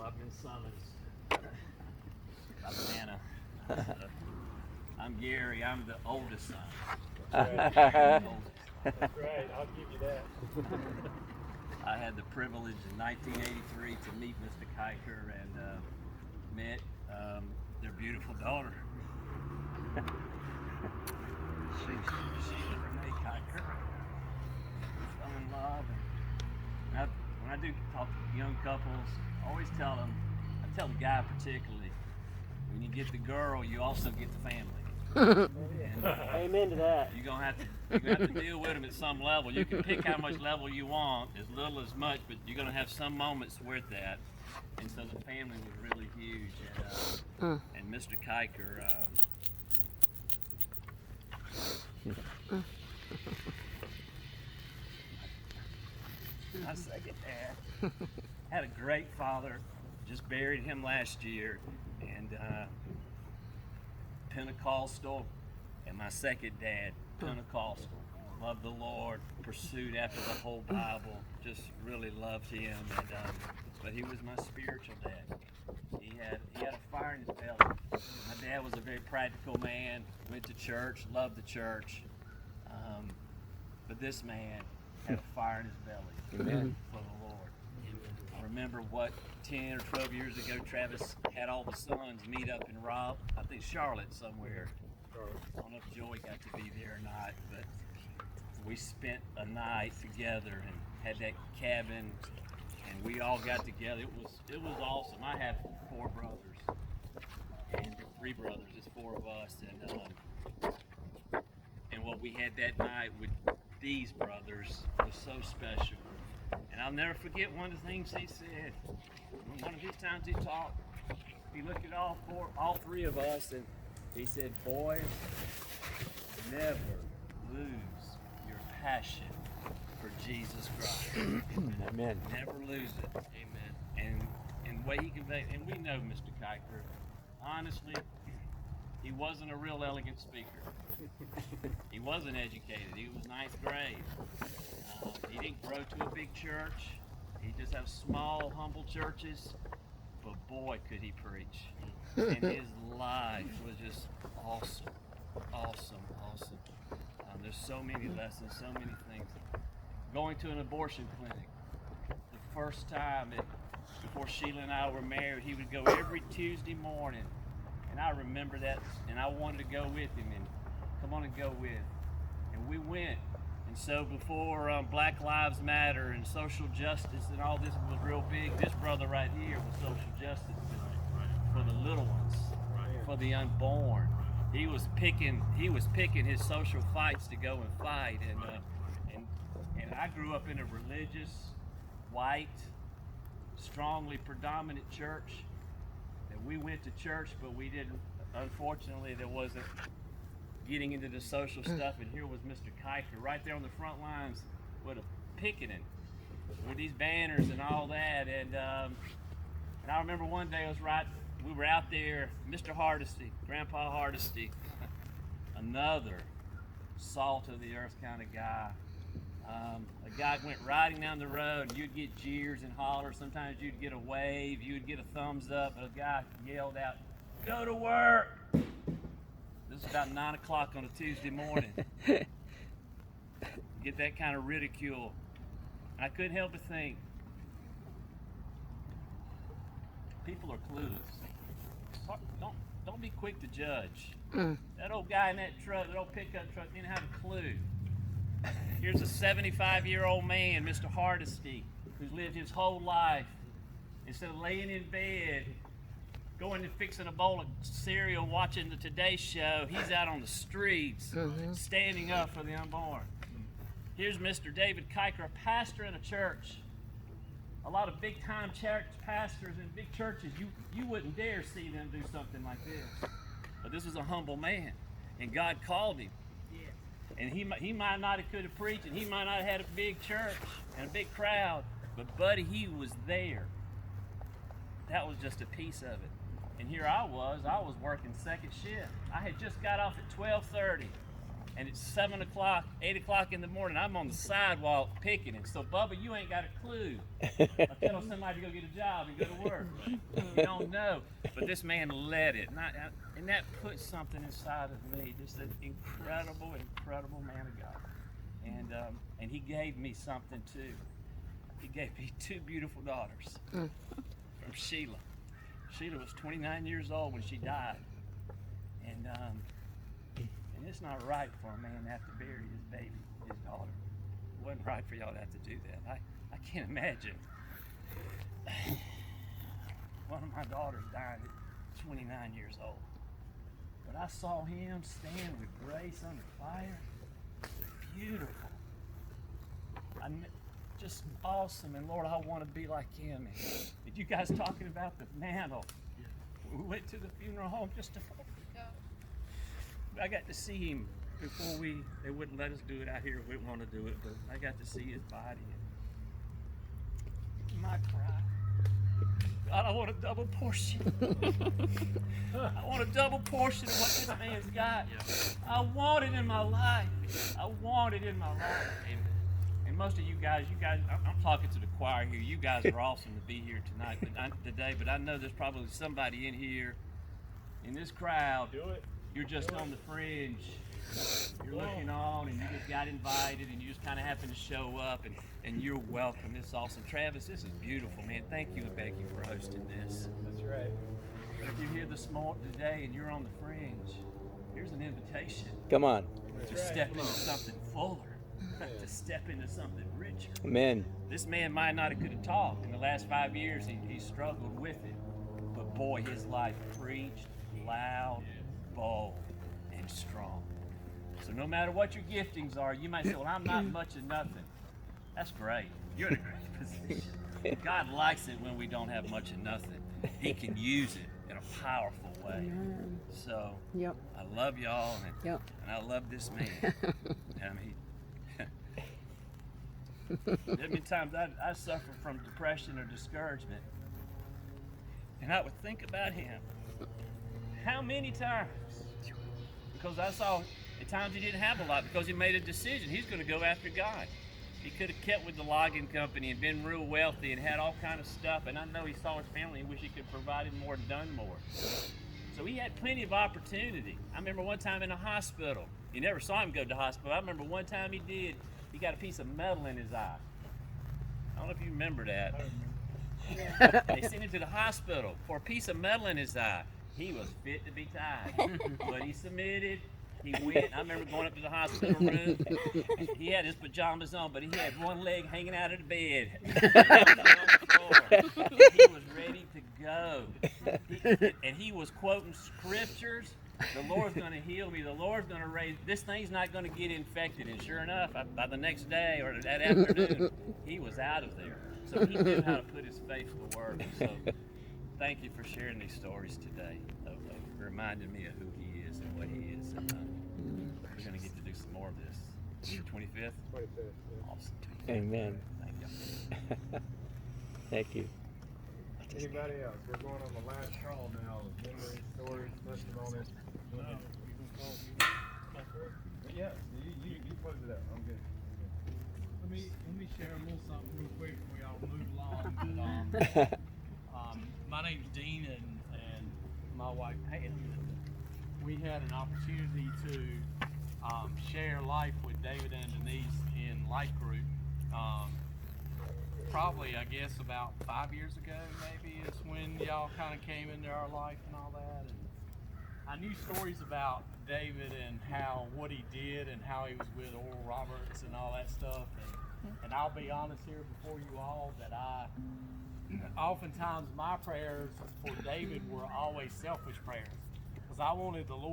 I've been summoned by the manna. I'm Gary. I'm the oldest son. That's right. Oldest. That's right. I'll give you that. I had the privilege in 1983 to meet Mr. Kiker and met their beautiful daughter. She's Renee Kiker. Fell in love. And when I do talk to young couples, I always tell them, I tell the guy particularly, when you get the girl, you also get the family. And, Amen to that. You're gonna have to deal with them at some level. You can pick how much level you want, as little as much, but you're gonna have some moments worth that. And so the family was really huge. And Mr. Kiker, my second dad, had a great father. Just buried him last year, and Pentecostal. And my second dad, Pentecostal, loved the Lord, pursued after the whole Bible, just really loved him. And but he was my spiritual dad. He had a fire in his belly. My dad was a very practical man. Went to church, loved the church. But this man had a fire in his belly. Amen. For the Lord. I remember 10 or 12 years ago, Travis had all the sons meet up in I think Charlotte somewhere. I don't know if Joey got to be there or not, but we spent a night together and had that cabin, and we all got together. It was awesome. I have 4 brothers, and 3 brothers. It's 4 of us, and what we had that night with these brothers was so special. And I'll never forget one of the things he said. One of these times he talked, he looked at all 3 of us, and he said, "Boys, never lose your passion for Jesus Christ." Amen. Never lose it. Amen. And the way he conveyed, and we know Mr. Kiker, honestly, he wasn't a real elegant speaker. He wasn't educated. He was 9th grade. He didn't grow to a big church. He just had small, humble churches. But boy, could he preach. And his life was just awesome. There's so many lessons, so many things. Going to an abortion clinic. The first time before Sheila and I were married, he would go every Tuesday morning. And I remember that, and I wanted to go with him, and come on and go with. And we went. And so before Black Lives Matter and social justice and all this was real big, this brother right here was social justice for the little ones, for the unborn. He was picking his social fights to go and fight. And I grew up in a religious, white, strongly predominant church. And we went to church, but we didn't. Unfortunately, there wasn't getting into the social stuff, and here was Mr. Kiker right there on the front lines with a picketing with these banners and all that. And I remember one day we were out there, Mr. Hardesty, Grandpa Hardesty, another salt of the earth kind of guy. A guy went riding down the road, and you'd get jeers and hollers. Sometimes you'd get a wave, you'd get a thumbs up, but a guy yelled out, "Go to work!" This is about 9 o'clock on a Tuesday morning. Get that kind of ridicule. I couldn't help but think, people are clueless. Don't be quick to judge. That old guy in that truck, that old pickup truck, didn't have a clue. Here's a 75-year-old man, Mr. Hardesty, who's lived his whole life. Instead of laying in bed, going and fixing a bowl of cereal, watching the Today Show, he's out on the streets, standing up for the unborn. Here's Mr. David Kiker, a pastor in a church. A lot of big-time church pastors in big churches, you wouldn't dare see them do something like this. But this was a humble man, and God called him. And he might not have could have preached, and he might not have had a big church and a big crowd, but buddy, he was there. That was just a piece of it. And here I was working second shift. I had just got off at 12:30. And it's 7 o'clock, 8 o'clock in the morning. I'm on the sidewalk picking it. So, Bubba, you ain't got a clue. I tell somebody to go get a job and go to work. You don't know. But this man led it. And that put something inside of me. Just an incredible, incredible man of God. And he gave me something too. He gave me 2 beautiful daughters from Sheila. Sheila was 29 years old when she died. And it's not right for a man to have to bury his baby, his daughter. It wasn't right for y'all to have to do that. I can't imagine. One of my daughters died at 29 years old. But I saw him stand with grace under fire. Beautiful. Just awesome. And Lord, I want to be like him. And you guys talking about the mantle. We went to the funeral home just a moment ago. I got to see him before they wouldn't let us do it out here if we didn't want to do it, but I got to see his body. And my cry. God, I want a double portion. I want a double portion of what this man's got. I want it in my life. I want it in my life. And most of you guys, I'm talking to the choir here. You guys are awesome to be here today, but I know there's probably somebody in here, in this crowd. Do it. You're just on the fringe. You're looking on and you just got invited and you just kind of happen to show up and you're welcome. This is awesome. Travis, this is beautiful, man. Thank you, Becky, for hosting this. That's right. If you're here this morning today and you're on the fringe, here's an invitation. Come on. To step into something fuller, to step into something richer. Amen. This man might not have could have talked in the last 5 years. He struggled with it. But boy, his life preached loud, bold, and strong. So no matter what your giftings are, you might say, well, I'm not much of nothing. That's great. You're in a great position. God likes it when we don't have much of nothing. He can use it in a powerful way. Amen. So Yep. I love y'all, and I love this man. There's been times I suffer from depression or discouragement, and I would think about him. How many times? Because I saw at times he didn't have a lot because he made a decision. He's going to go after God. He could have kept with the logging company and been real wealthy and had all kind of stuff. And I know he saw his family and wish he could have provided more and done more. So he had plenty of opportunity. I remember one time in a hospital. You never saw him go to the hospital. I remember one time he did. He got a piece of metal in his eye. I don't know if you remember that. They sent him to the hospital for a piece of metal in his eye. He was fit to be tied, but he submitted. He went. I remember going up to the hospital room. He had his pajamas on, but he had one leg hanging out of the bed. He was ready to go. And he was quoting scriptures. The Lord's going to heal me. The Lord's going to raise. This thing's not going to get infected. And sure enough, by the next day or that afternoon, he was out of there. So he knew how to put his faith to work. So thank you for sharing these stories today. Of reminding me of who he is and what he is. And we're going to get to do some more of this. 25th? 25th. Yeah. Awesome. Amen. Thank you. Thank you. Anybody else? We're going on the last call now. Memory, stories, testimonies. Yeah, you close it up. I'm good. Let me share a little something real quick before y'all move along. My name's Dean and my wife Pam. We had an opportunity to share life with David and Denise in Life Group. Probably, I guess, about 5 years ago, maybe, is when y'all kind of came into our life and all that. And I knew stories about David and what he did and how he was with Oral Roberts and all that stuff. And I'll be honest here before you all that oftentimes my prayers for David were always selfish prayers because I wanted the Lord